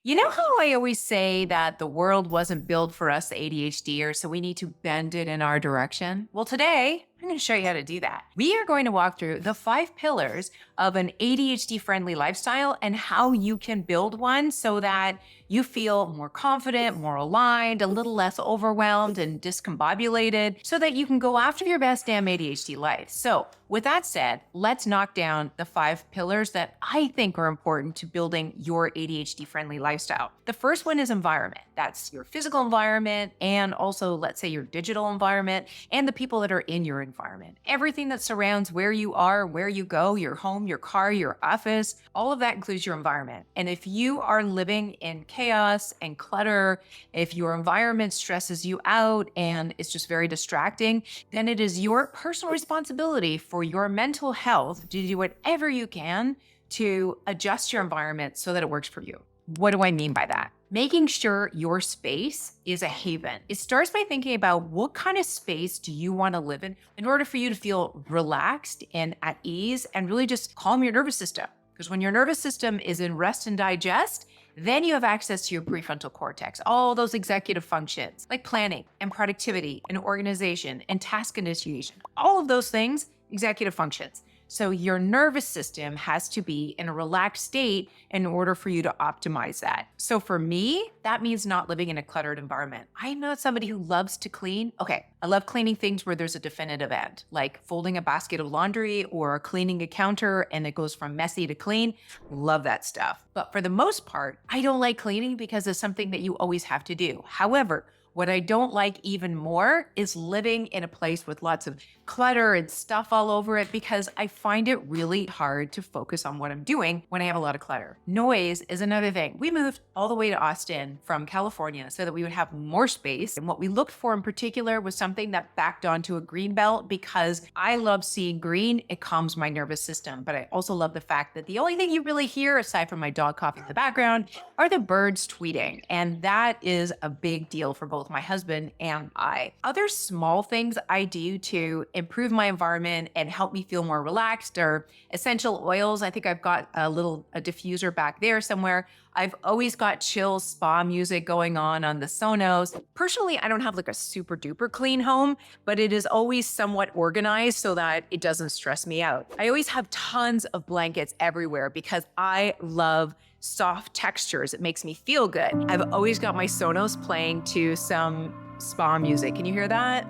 You know how I always say that the world wasn't built for us ADHDers, so we need to bend it in our direction? Well, today I'm going to show you how to do that. We are going to walk through the 5 pillars of an ADHD friendly lifestyle and how you can build one so that you feel more confident, more aligned, a little less overwhelmed and discombobulated, so that you can go after your best damn ADHD life. So, with that said, let's knock down the 5 pillars that I think are important to building your ADHD friendly lifestyle. The first one is environment. That's your physical environment and also, let's say, your digital environment and the people that are in your environment. Everything that surrounds where you are, where you go, your home, your car, your office, all of that includes your environment. And if you are living in chaos and clutter, if your environment stresses you out and it's just very distracting, then it is your personal responsibility for your mental health to do whatever you can to adjust your environment so that it works for you. What do I mean by that? Making sure your space is a haven. It starts by thinking about what kind of space do you want to live in order for you to feel relaxed and at ease and really just calm your nervous system. Because when your nervous system is in rest and digest, then you have access to your prefrontal cortex, all those executive functions like planning and productivity and organization and task initiation, all of those things, executive functions. So your nervous system has to be in a relaxed state in order for you to optimize that. So for me, that means not living in a cluttered environment. I'm not somebody who loves to clean. Okay, I love cleaning things where there's a definitive end, like folding a basket of laundry or cleaning a counter and it goes from messy to clean. Love that stuff. But for the most part, I don't like cleaning because it's something that you always have to do. However, what I don't like even more is living in a place with lots of clutter and stuff all over it because I find it really hard to focus on what I'm doing when I have a lot of clutter. Noise is another thing. We moved all the way to Austin from California so that we would have more space. And what we looked for in particular was something that backed onto a green belt because I love seeing green. It calms my nervous system. But I also love the fact that the only thing you really hear, aside from my dog coughing in the background, are the birds tweeting. And that is a big deal for both my husband and I. Other small things I do to improve my environment and help me feel more relaxed are essential oils. I think I've got a diffuser back there somewhere. I've always got chill spa music going on the Sonos. Personally, I don't have like a super duper clean home, but it is always somewhat organized so that it doesn't stress me out. I always have tons of blankets everywhere because I love soft textures. It makes me feel good. I've always got my Sonos playing to some spa music. Can you hear that?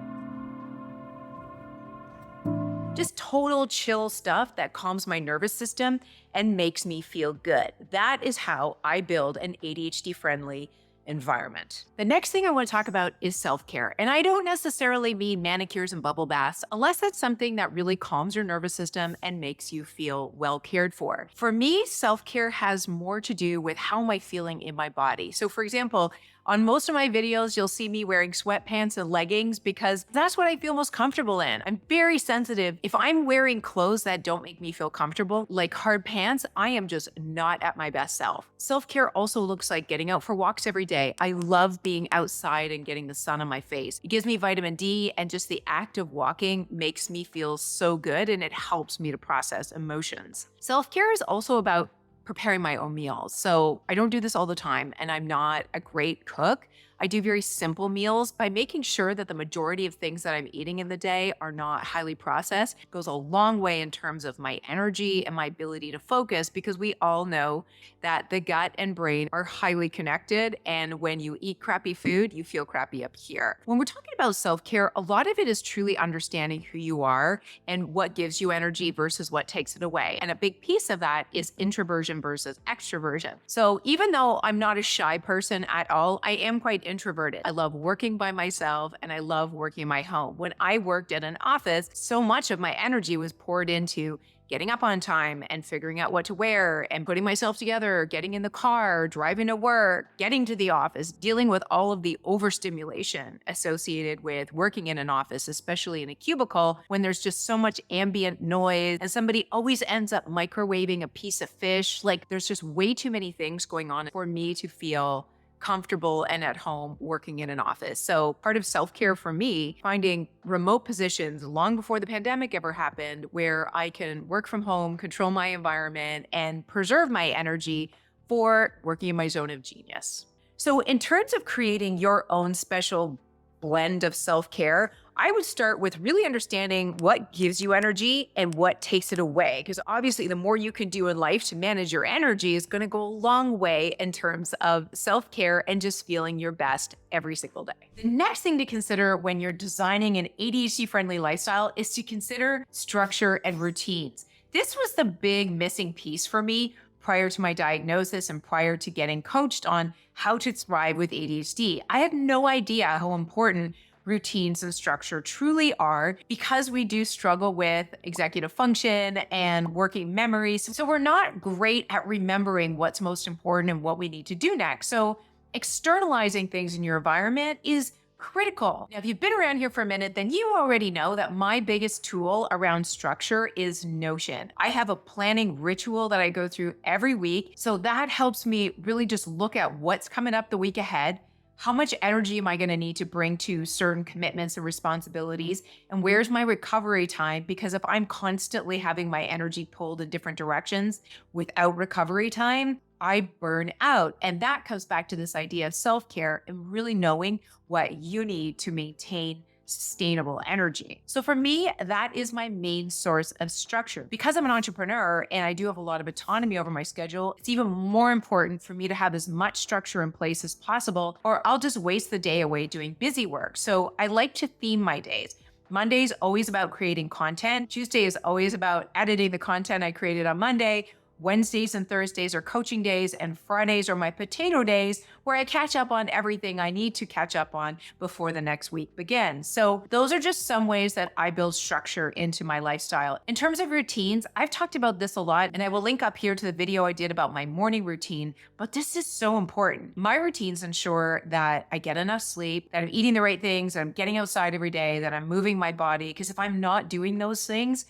Just total chill stuff that calms my nervous system and makes me feel good. That is how I build an ADHD-friendly environment. The next thing I want to talk about is self-care. And I don't necessarily mean manicures and bubble baths, unless that's something that really calms your nervous system and makes you feel well cared for. For me, self-care has more to do with how am I feeling in my body. So for example, on most of my videos, you'll see me wearing sweatpants and leggings because that's what I feel most comfortable in. I'm very sensitive. If I'm wearing clothes that don't make me feel comfortable, like hard pants, I am just not at my best self. Self-care also looks like getting out for walks every day. I love being outside and getting the sun on my face. It gives me vitamin D, and just the act of walking makes me feel so good, and it helps me to process emotions. Self-care is also about preparing my own meals. So I don't do this all the time, and I'm not a great cook. I do very simple meals by making sure that the majority of things that I'm eating in the day are not highly processed. It goes a long way in terms of my energy and my ability to focus, because we all know that the gut and brain are highly connected. And when you eat crappy food, you feel crappy up here. When we're talking about self-care, a lot of it is truly understanding who you are and what gives you energy versus what takes it away. And a big piece of that is introversion versus extroversion. So even though I'm not a shy person at all, I am quite introverted. I love working by myself and I love working in my home. When I worked at an office, so much of my energy was poured into getting up on time and figuring out what to wear and putting myself together, getting in the car, driving to work, getting to the office, dealing with all of the overstimulation associated with working in an office, especially in a cubicle, when there's just so much ambient noise and somebody always ends up microwaving a piece of fish. Like, there's just way too many things going on for me to feel comfortable and at home working in an office. So part of self-care for me, finding remote positions long before the pandemic ever happened, where I can work from home, control my environment, and preserve my energy for working in my zone of genius. So in terms of creating your own special blend of self-care, I would start with really understanding what gives you energy and what takes it away. Because obviously, the more you can do in life to manage your energy is going to go a long way in terms of self-care and just feeling your best every single day. The next thing to consider when you're designing an ADHD-friendly lifestyle is to consider structure and routines. This was the big missing piece for me prior to my diagnosis and prior to getting coached on how to thrive with ADHD. I had no idea how important routines and structure truly are because we do struggle with executive function and working memories. So we're not great at remembering what's most important and what we need to do next. So externalizing things in your environment is critical. Now, if you've been around here for a minute, then you already know that my biggest tool around structure is Notion. I have a planning ritual that I go through every week. So that helps me really just look at what's coming up the week ahead. How much energy am I going to need to bring to certain commitments and responsibilities? And where's my recovery time? Because if I'm constantly having my energy pulled in different directions without recovery time, I burn out. And that comes back to this idea of self-care and really knowing what you need to maintain sustainable energy. So for me, that is my main source of structure. Because I'm an entrepreneur and I do have a lot of autonomy over my schedule, it's even more important for me to have as much structure in place as possible, or I'll just waste the day away doing busy work. So I like to theme my days. Monday's always about creating content. Tuesday is always about editing the content I created on Monday. Wednesdays and Thursdays are coaching days, and Fridays are my potato days where I catch up on everything I need to catch up on before the next week begins. So those are just some ways that I build structure into my lifestyle. In terms of routines, I've talked about this a lot, and I will link up here to the video I did about my morning routine, but this is so important. My routines ensure that I get enough sleep, that I'm eating the right things, that I'm getting outside every day, that I'm moving my body, because if I'm not doing those things,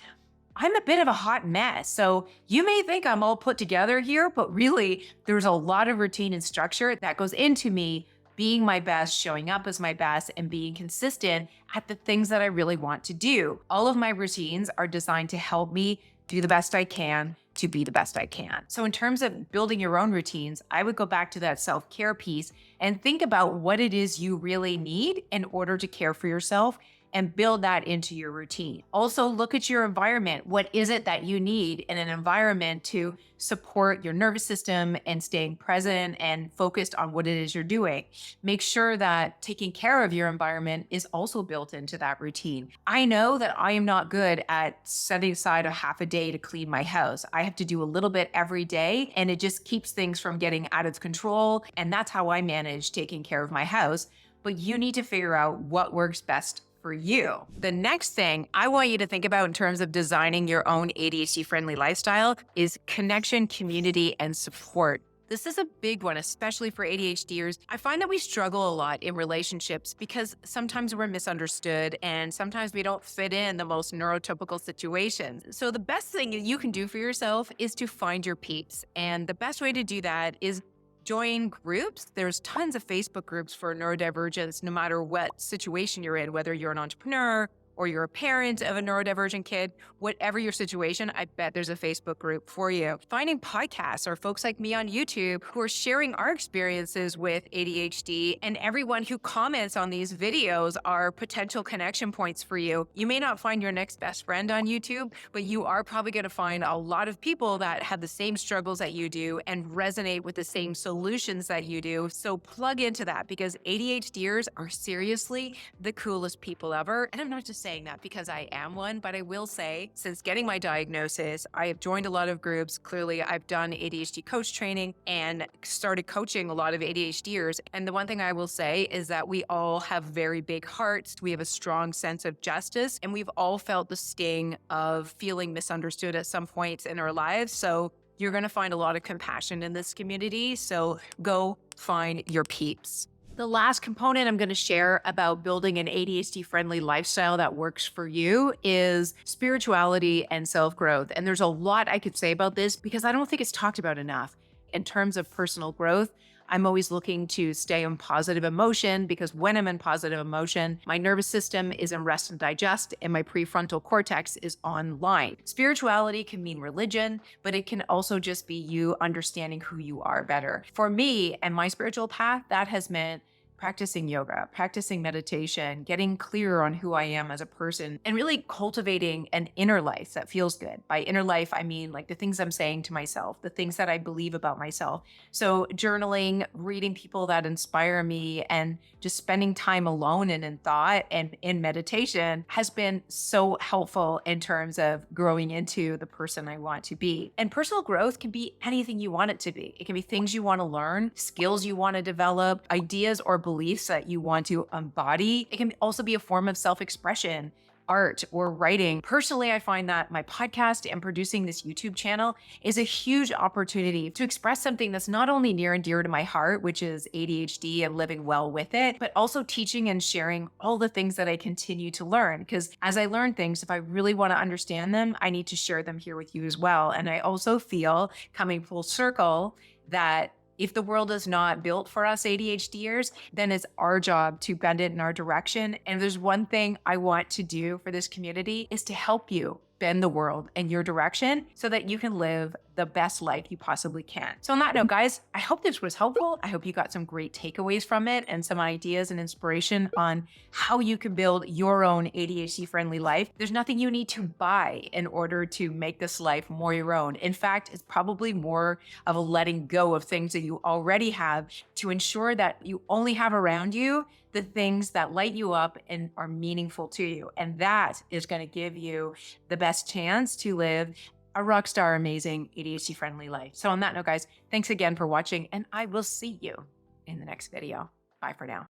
I'm a bit of a hot mess. So you may think I'm all put together here, but really there's a lot of routine and structure that goes into me being my best, showing up as my best, and being consistent at the things that I really want to do. All of my routines are designed to help me do the best I can to be the best I can. So in terms of building your own routines, I would go back to that self-care piece and think about what it is you really need in order to care for yourself and build that into your routine. Also, look at your environment. What is it that you need in an environment to support your nervous system and staying present and focused on what it is you're doing? Make sure that taking care of your environment is also built into that routine. I know that I am not good at setting aside a half a day to clean my house. I have to do a little bit every day, and it just keeps things from getting out of control. And that's how I manage taking care of my house. But you need to figure out what works best for you. The next thing I want you to think about in terms of designing your own ADHD-friendly lifestyle is connection, community, and support. This is a big one, especially for ADHDers. I find that we struggle a lot in relationships because sometimes we're misunderstood and sometimes we don't fit in the most neurotypical situations. So the best thing you can do for yourself is to find your peeps. And the best way to do that is join groups. There's tons of Facebook groups for neurodivergence, no matter what situation you're in, whether you're an entrepreneur or you're a parent of a neurodivergent kid, whatever your situation, I bet there's a Facebook group for you. Finding podcasts or folks like me on YouTube who are sharing our experiences with ADHD, and everyone who comments on these videos are potential connection points for you. You may not find your next best friend on YouTube, but you are probably going to find a lot of people that have the same struggles that you do and resonate with the same solutions that you do. So plug into that, because ADHDers are seriously the coolest people ever. And I'm not just saying that because I am one, but I will say, since getting my diagnosis, I have joined a lot of groups. Clearly, I've done ADHD coach training and started coaching a lot of ADHDers. And the one thing I will say is that we all have very big hearts. We have a strong sense of justice, and we've all felt the sting of feeling misunderstood at some points in our lives. So you're going to find a lot of compassion in this community. So go find your peeps. The last component I'm going to share about building an ADHD-friendly lifestyle that works for you is spirituality and self-growth. And there's a lot I could say about this because I don't think it's talked about enough. In terms of personal growth, I'm always looking to stay in positive emotion because when I'm in positive emotion, my nervous system is in rest and digest and my prefrontal cortex is online. Spirituality can mean religion, but it can also just be you understanding who you are better. For me and my spiritual path, that has meant practicing yoga, practicing meditation, getting clearer on who I am as a person, and really cultivating an inner life that feels good. By inner life, I mean like the things I'm saying to myself, the things that I believe about myself. So, journaling, reading people that inspire me, and just spending time alone and in thought and in meditation has been so helpful in terms of growing into the person I want to be. And personal growth can be anything you want it to be. It can be things you want to learn, skills you want to develop, ideas or beliefs that you want to embody. It can also be a form of self-expression, art, or writing. Personally, I find that my podcast and producing this YouTube channel is a huge opportunity to express something that's not only near and dear to my heart, which is ADHD and living well with it, but also teaching and sharing all the things that I continue to learn. Because as I learn things, if I really want to understand them, I need to share them here with you as well. And I also feel, coming full circle, that if the world is not built for us ADHDers, then it's our job to bend it in our direction. And if there's one thing I want to do for this community is to help you bend the world in your direction so that you can live the best life you possibly can. So on that note, guys, I hope this was helpful. I hope you got some great takeaways from it and some ideas and inspiration on how you can build your own ADHD-friendly life. There's nothing you need to buy in order to make this life more your own. In fact, it's probably more of a letting go of things that you already have to ensure that you only have around you the things that light you up and are meaningful to you. And that is going to give you the best chance to live a rockstar, amazing, ADHD-friendly life. So on that note, guys, thanks again for watching, and I will see you in the next video. Bye for now.